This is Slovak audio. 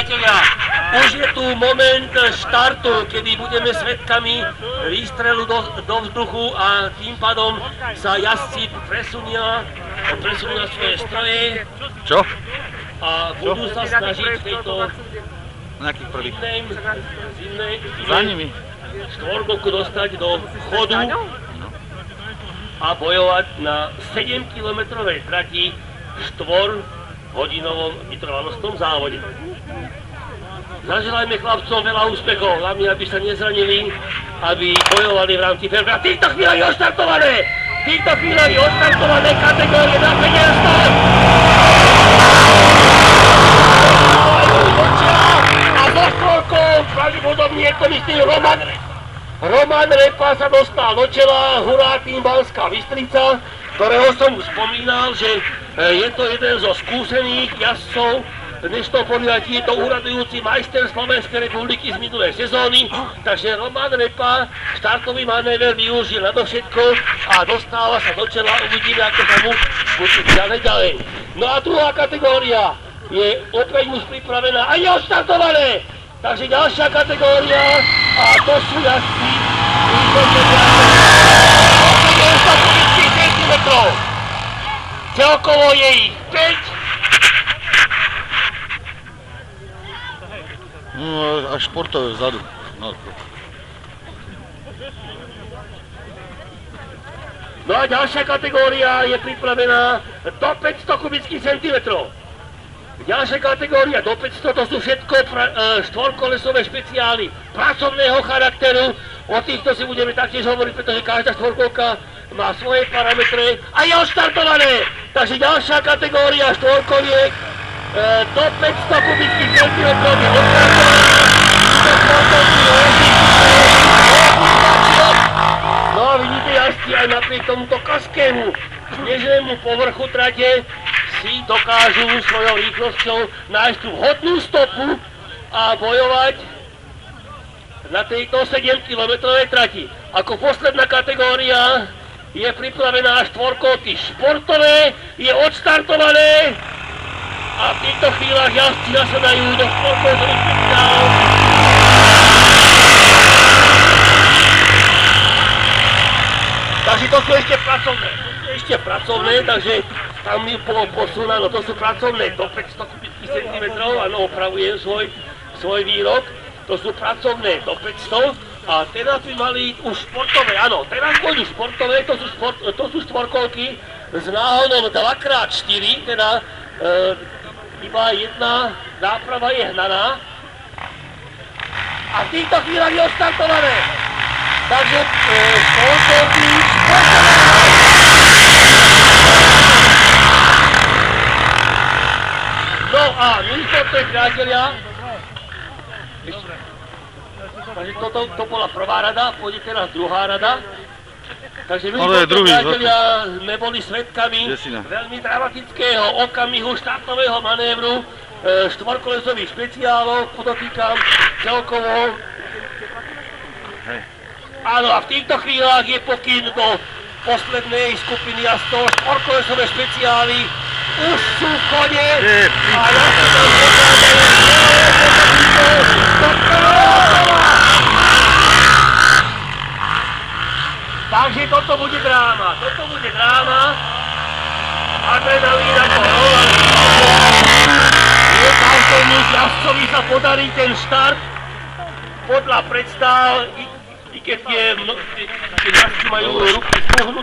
priatelia, už je tu moment štartu, kedy budeme svedkami výstrelu do vzduchu a tým pádom sa jazdci presunia svoje stroje. Čo? A budú sa snažiť v tejto zimnej štvorkolku dostať do chodu a bojovať na 7-kilometrovej trati v 4-hodinovom vytrvalostnom závode. Zaželajme chlapcom veľa úspechov, hlavne aby sa nezranili, aby bojovali v rámci Fairground. V týchto chvíľach je odštartované! V týchto chvíľach je odštartované kategórie na 500! A so štvorkou pravdepodobne je to myslím Roman Repa sa dostal do čela, hurá tým Banská Bystrica, ktorého som už spomínal, že je to jeden zo skúsených jazdcov dnešného podujatí, je to úradujúci majster Slovenskej republiky z minulej sezóny, takže Roman Repa štartový manéver využil nadovšetko a dostáva sa do čela, uvidíme, ako sa mu bude ďalej. No a druhá kategória je opäť už pripravená a je odštartované! Takže ďalšia kategória a to sú jazdci 150 cm. Celkovo je ich 5. No, až športové vzadu. No a ďalšia kategória je pripravená do 500 kubických centimetrov. Ďalšia kategória do 500, to sú všetko štvorkolesové špeciály pracovného charakteru. O týchto si budeme taktiež hovoriť, pretože každá štvorkolka má svoje parametre a je odštartované. Takže ďalšia kategória štvorkoliek do 500 kubických centimetrov je odštartovaná. No a vidíte jazdci aj napriek tomuto kaskému snežnému povrchu trate si dokážu svojou rýchlosťou nájsť tú vhodnú stopu a bojovať na tejto 7-kilometrovej trati. Ako posledná kategória je pripravená štvorkolky športové, je odštartované a v týchto chvíľach jazdci nasadajú do štvorkolkových špeciálov. Takže to sú ešte pracovné, takže tam mi posúna, no to sú pracovné do 500 cm, áno, opravujem svoj výrok, to sú pracovné do 500 a teraz by mali už športové, áno, teraz boli športové, to sú štvorkolky s náhodom 2x4, teda iba jedna náprava je hnaná a v týchto chvíľach je odštartované. Takže štvorkolky no a milí priatelia, takže to bola prvá rada, pôjde teraz druhá rada. Takže milí priatelia, sme boli svedkami veľmi dramatického okamihu štartového manévru štvorkolesových špeciálov, podotýkam celkovo. Áno, a v týchto chvíľach je pokyn do poslednej skupiny jazdcov štvorkolesové špeciály. Už sú v chode a jazdci to takže toto bude dráma, adrenalín ako je každému jazdcovi sa podarí ten štart podľa predstav, i keď jazdci majú ruky spuhnuté.